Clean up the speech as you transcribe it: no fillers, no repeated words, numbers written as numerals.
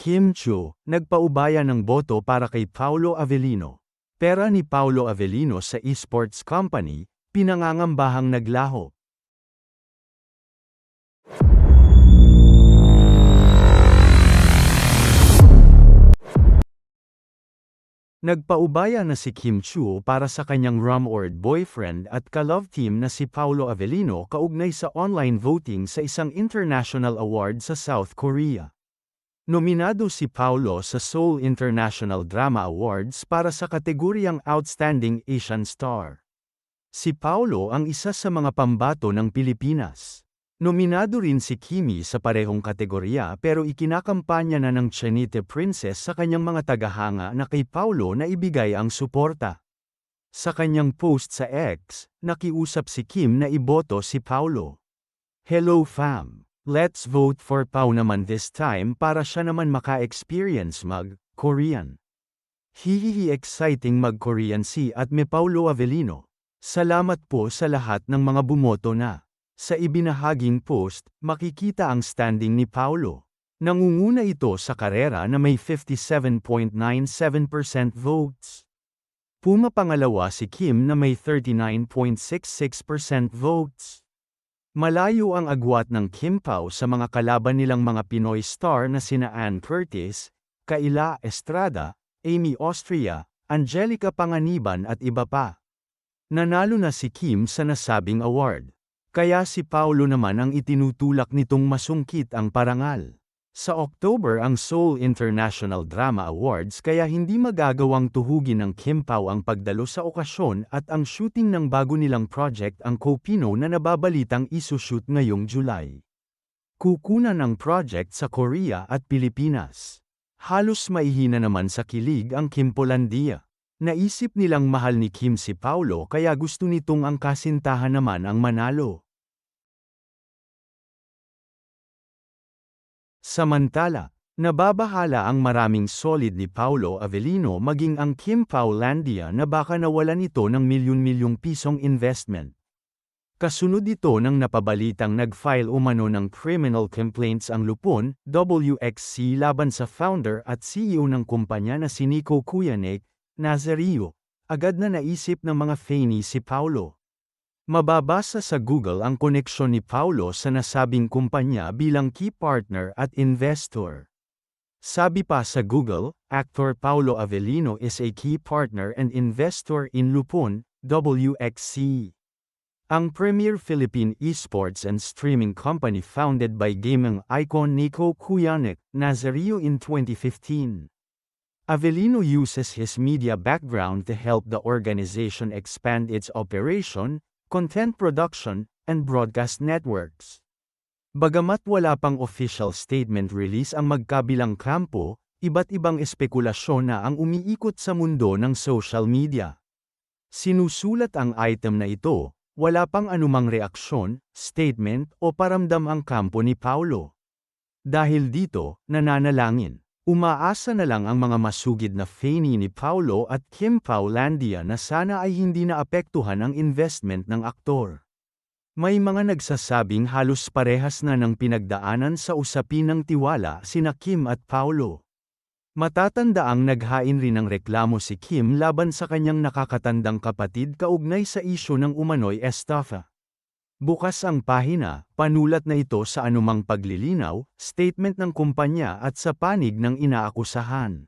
Kim Chiu, nagpaubaya ng boto para kay Paolo Avellino. Pera ni Paolo Avellino sa esports company, pinangangambahang naglaho. Nagpaubaya na si Kim Chiu para sa kanyang rumored boyfriend at ka-love team na si Paolo Avellino kaugnay sa online voting sa isang international award sa South Korea. Nominado si Paolo sa Seoul International Drama Awards para sa kategoryang Outstanding Asian Star. Si Paolo ang isa sa mga pambato ng Pilipinas. Nominado rin si Kimi sa parehong kategorya pero ikinakampanya na ng Chinite Princess sa kanyang mga tagahanga na kay Paolo na ibigay ang suporta. Sa kanyang post sa X, nakiusap si Kim na iboto si Paolo. "Hello fam! Let's vote for Pao naman this time para siya naman maka-experience mag-Korean. Hihihi exciting mag-Korean si at me Paolo Avellino. Salamat po sa lahat ng mga bumoto na." Sa ibinahaging post, makikita ang standing ni Paolo. Nangunguna ito sa karera na may 57.97% votes. Pumapangalawa si Kim na may 39.66% votes. Malayo ang agwat ng Kim Pao sa mga kalaban nilang mga Pinoy star na sina Ann Curtis, Kayla Estrada, Amy Austria, Angelica Panganiban at iba pa. Nanalo na si Kim sa nasabing award. Kaya si Paolo naman ang itinutulak nitong masungkit ang parangal. Sa October ang Seoul International Drama Awards kaya hindi magagawang tuhugin ng Kim Pao ang pagdalo sa okasyon at ang shooting ng bago nilang project ang Kopino na nababalitang isushoot ngayong July. Kukunan ang project sa Korea at Pilipinas. Halos maihina naman sa kilig ang Kimpolandia. Naisip nilang mahal ni Kim si Paolo kaya gusto nitong ang kasintahan naman ang manalo. Samantala, nababahala ang maraming solid ni Paolo Avellino maging ang Kim Paolandia na baka nawalan ito ng milyon-milyong pisong investment. Kasunod ito ng napabalitang nag-file umano ng criminal complaints ang Lupon, WXC laban sa founder at CEO ng kumpanya na si Nico Kuyanek, Nazario. Agad na naisip ng mga fani si Paolo. Mababasa sa Google ang koneksyon ni Paolo sa nasabing kumpanya bilang key partner at investor. Sabi pa sa Google, actor Paolo Avellino is a key partner and investor in Lupon, WXC. Ang premier Philippine esports and streaming company founded by gaming icon Nico Kuyanek, Nazario in 2015. Avellino uses his media background to help the organization expand its operation, content production, and broadcast networks. Bagamat wala pang official statement release ang magkabilang kampo, iba't ibang espekulasyon na ang umiikot sa mundo ng social media. Sinusulat ang item na ito, wala pang anumang reaksyon, statement o paramdam ang kampo ni Paolo. Dahil dito, nananalangin. Umaasa na lang ang mga masugid na fani ni Paolo at Kim Paolandia na sana ay hindi naapektuhan ang investment ng aktor. May mga nagsasabing halos parehas na ng pinagdaanan sa usapin ng tiwala sina Kim at Paolo. Matatandaang naghain rin ng reklamo si Kim laban sa kanyang nakakatandang kapatid kaugnay sa isyu ng umano'y estafa. Bukas ang pahina, panulat na ito sa anumang paglilinaw, statement ng kumpanya at sa panig ng inaakusahan.